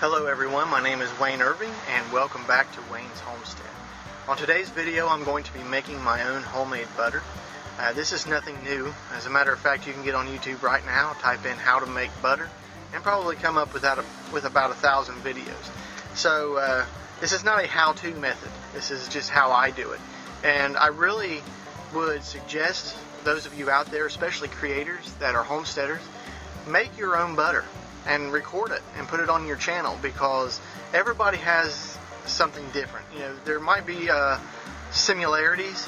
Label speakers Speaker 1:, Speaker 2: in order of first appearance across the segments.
Speaker 1: Hello everyone, my name is Wayne Irving and welcome back to Wayne's Homestead. On today's video I'm going to be making my own homemade butter. This is nothing new. As a matter of fact, you can get on YouTube right now, type in how to make butter, and probably come up with about 1,000 videos. So this is not a how-to method, this is just how I do it. And I really would suggest those of you out there, especially creators that are homesteaders, make your own butter and record it and put it on your channel, because everybody has something different. You know, there might be similarities,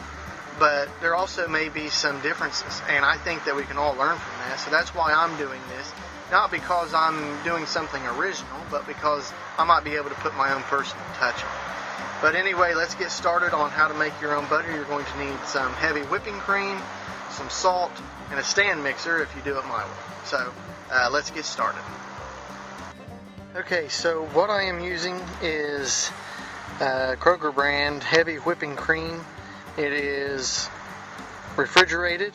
Speaker 1: but there also may be some differences, and I think that we can all learn from that. So that's why I'm doing this, not because I'm doing something original, but because I might be able to put my own personal touch on it. But anyway, let's get started on how to make your own butter. You're going to need some heavy whipping cream, some salt, and a stand mixer if you do it my way. So let's get started. Okay, so what I am using is Kroger brand heavy whipping cream. It is refrigerated,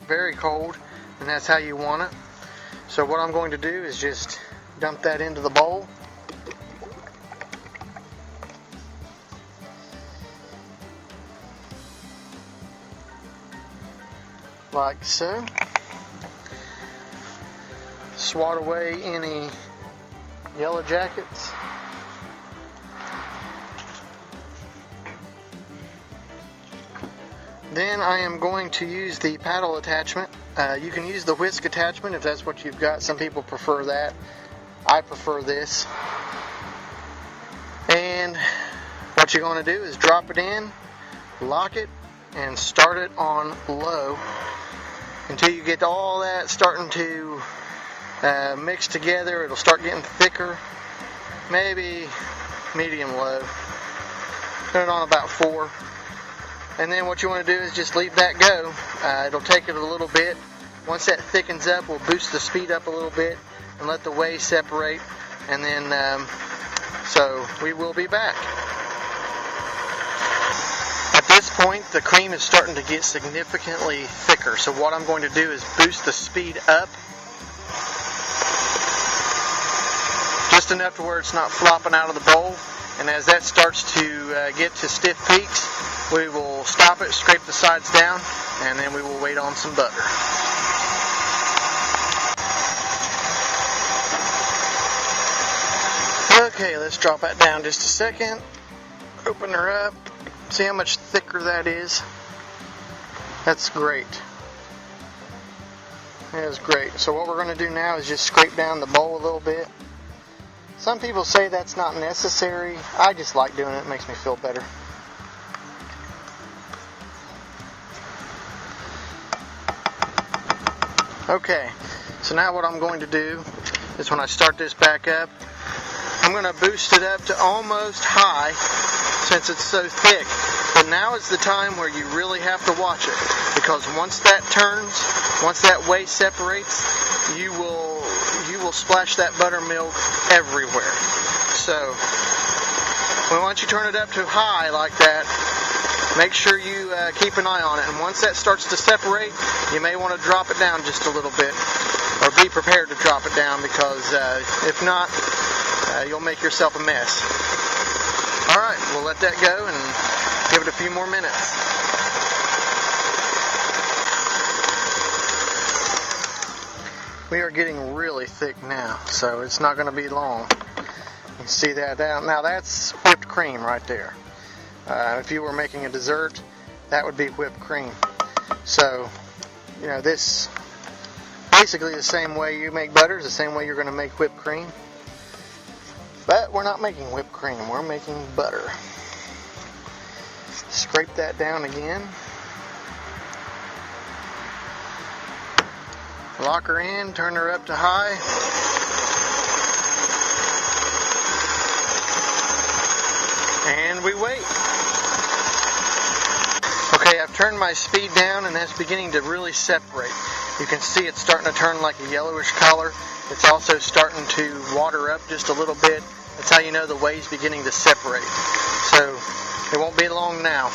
Speaker 1: very cold, and that's how you want it. So what I'm going to do is just dump that into the bowl. Like so. Swat away any yellow jackets. Then I am going to use the paddle attachment. You can use the whisk attachment if that's what you've got. Some people prefer that. I prefer this. And what you're going to do is drop it in, lock it, and start it on low until you get all that starting to mix together. It'll start getting thicker, maybe medium low. Put it on about 4. And then what you want to do is just leave that go. It'll take it a little bit. Once that thickens up, we'll boost the speed up a little bit and let the whey separate. And then, so we will be back. At this point, the cream is starting to get significantly thicker. So what I'm going to do is boost the speed up just enough to where it's not flopping out of the bowl. And as that starts to get to stiff peaks, we will stop it, scrape the sides down, and then we will wait on some butter. Okay, let's drop that down just a second. Open her up. See how much thicker that is? That's great. That is great. So what we're going to do now is just scrape down the bowl a little bit. Some people say that's not necessary. I just like doing it. It makes me feel better. Okay, so now what I'm going to do is when I start this back up, I'm going to boost it up to almost high since it's so thick. But now is the time where you really have to watch it, because once that turns, once that whey separates, you will splash that buttermilk everywhere. So once you turn it up to high like that, make sure you keep an eye on it. And once that starts to separate, you may want to drop it down just a little bit, or be prepared to drop it down, because if not, you'll make yourself a mess. Alright, we'll let that go and give it a few more minutes. We are getting really thick now, so it's not going to be long. You can see that down. Now that's whipped cream right there. If you were making a dessert, that would be whipped cream. So, you know, this basically the same way you make butter is the same way you're going to make whipped cream. But we're not making whipped cream, we're making butter. Scrape that down again. Lock her in, turn her up to high. And we wait. Okay, I've turned my speed down and that's beginning to really separate. You can see it's starting to turn like a yellowish color. It's also starting to water up just a little bit. That's how you know the whey's beginning to separate. So it won't be long now.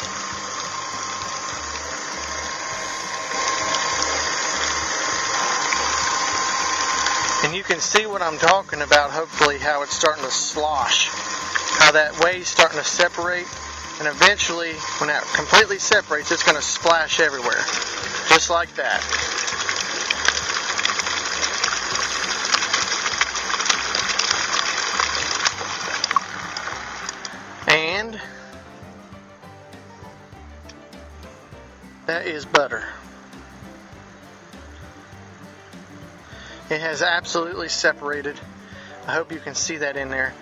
Speaker 1: And you can see what I'm talking about, hopefully, how it's starting to slosh, how that whey's starting to separate, and eventually, when that completely separates, it's going to splash everywhere, just like that. And that is butter. It has absolutely separated. I hope you can see that in there.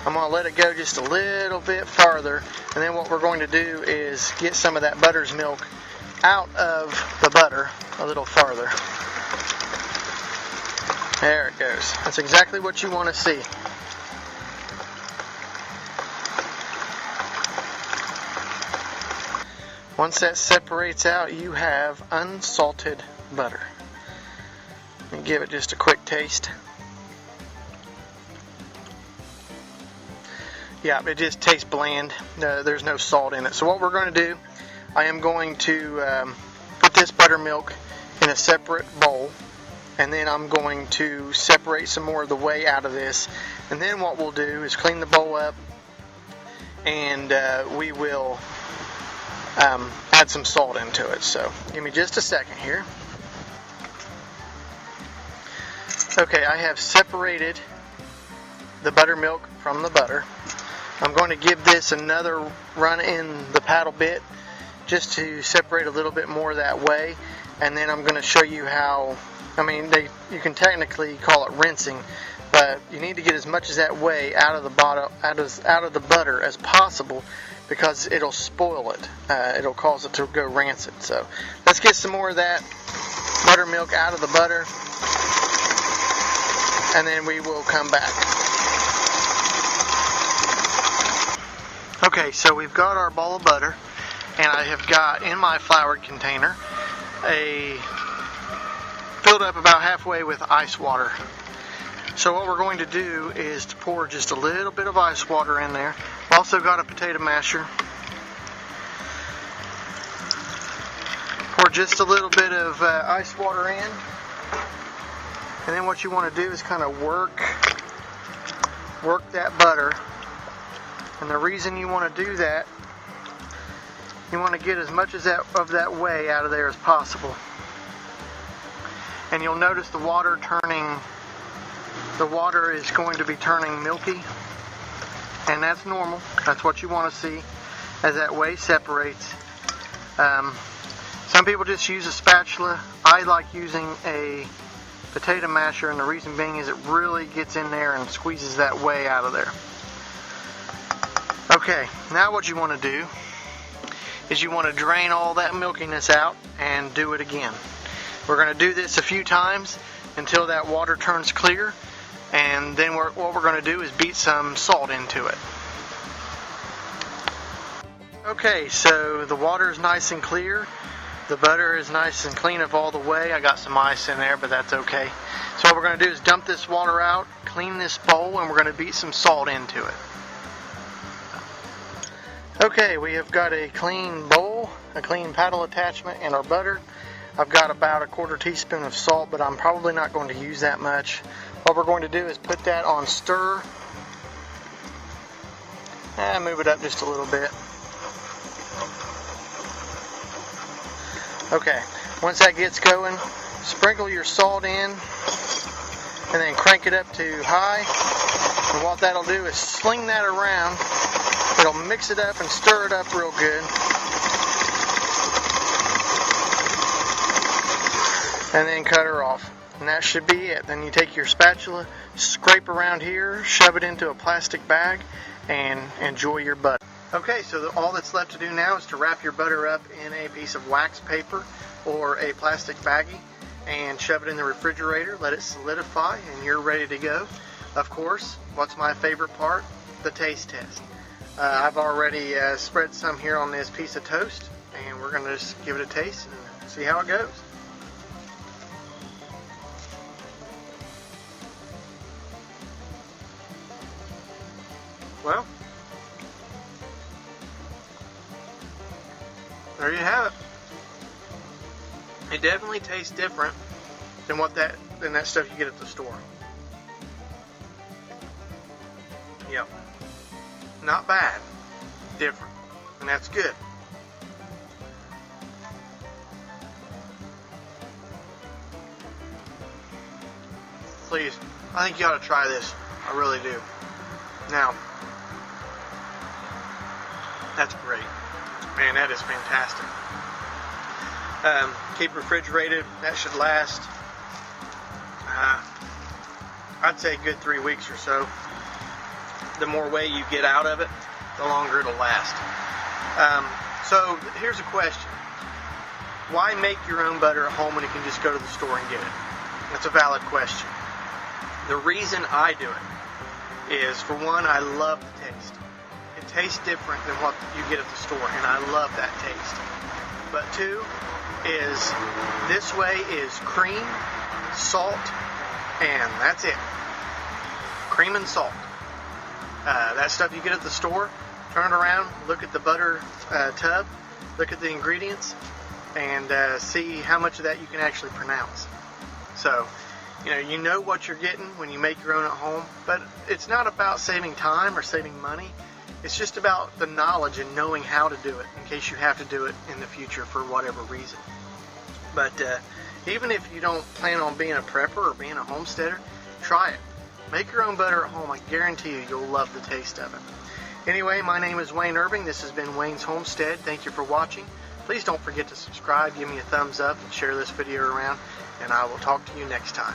Speaker 1: I'm going to let it go just a little bit farther, and then what we're going to do is get some of that butter's milk out of the butter a little farther. There it goes. That's exactly what you want to see. Once that separates out, you have unsalted butter. And give it just a quick taste. Yeah, it just tastes bland. There's no salt in it. So what we're going to do, I am going to put this buttermilk in a separate bowl, and then I'm going to separate some more of the whey out of this. And then what we'll do is clean the bowl up, and we will add some salt into it. So give me just a second here. Okay, I have separated the buttermilk from the butter. I'm going to give this another run in the paddle bit just to separate a little bit more that way, and then I'm going to show you how, you can technically call it rinsing, but you need to get as much of that whey out of the butter as possible, because it'll spoil it. It'll cause it to go rancid. So let's get some more of that buttermilk out of the butter, and then we will come back. Okay, so we've got our ball of butter, and I have got in my floured container filled up about halfway with ice water. So what we're going to do is to pour just a little bit of ice water in there. I've also got a potato masher. Pour just a little bit of ice water in. And then what you want to do is kind of work that butter. And the reason you want to do that, you want to get as much of that whey out of there as possible. And you'll notice the water is going to be turning milky. And that's normal. That's what you want to see as that whey separates. Some people just use a spatula. I like using a potato masher, and the reason being is it really gets in there and squeezes that whey out of there. Okay, now what you want to do is you want to drain all that milkiness out and do it again. We're going to do this a few times until that water turns clear, and then what we're going to do is beat some salt into it. Okay, so the water is nice and clear. The butter is nice and clean of all the whey. I got some ice in there, but that's okay. So what we're going to do is dump this water out, clean this bowl, and we're going to beat some salt into it. Okay, we have got a clean bowl, a clean paddle attachment, and our butter. I've got about a 1/4 teaspoon of salt, but I'm probably not going to use that much. What we're going to do is put that on stir. And move it up just a little bit. Okay, once that gets going, sprinkle your salt in, and then crank it up to high. And what that'll do is sling that around. It'll mix it up and stir it up real good. And then cut her off. And that should be it. Then you take your spatula, scrape around here, shove it into a plastic bag, and enjoy your butter. Okay, so all that's left to do now is to wrap your butter up in a piece of wax paper or a plastic baggie and shove it in the refrigerator, let it solidify, and you're ready to go. Of course, what's my favorite part? The taste test. I've already spread some here on this piece of toast, and we're going to just give it a taste and see how it goes. Well, there you have it. It definitely tastes different than that stuff you get at the store. Yep. Not bad. Different. And that's good. Please, I think you ought to try this. I really do. Now, that's great. Man, that is fantastic. Keep refrigerated. That should last, I'd say a good 3 weeks or so. The more whey you get out of it, the longer it'll last. So here's a question. Why make your own butter at home when you can just go to the store and get it? That's a valid question. The reason I do it is, for one, I love the taste. It tastes different than what you get at the store, and I love that taste. But two is, this way is cream, salt, and that's it. Cream and salt. That stuff you get at the store, turn it around, look at the butter tub, look at the ingredients, and see how much of that you can actually pronounce. So, you know what you're getting when you make your own at home, but it's not about saving time or saving money. It's just about the knowledge and knowing how to do it in case you have to do it in the future for whatever reason. But even if you don't plan on being a prepper or being a homesteader, try it. Make your own butter at home. I guarantee you'll love the taste of it. Anyway, my name is Wayne Irving. This has been Wayne's Homestead. Thank you for watching. Please don't forget to subscribe, give me a thumbs up, and share this video around, and I will talk to you next time.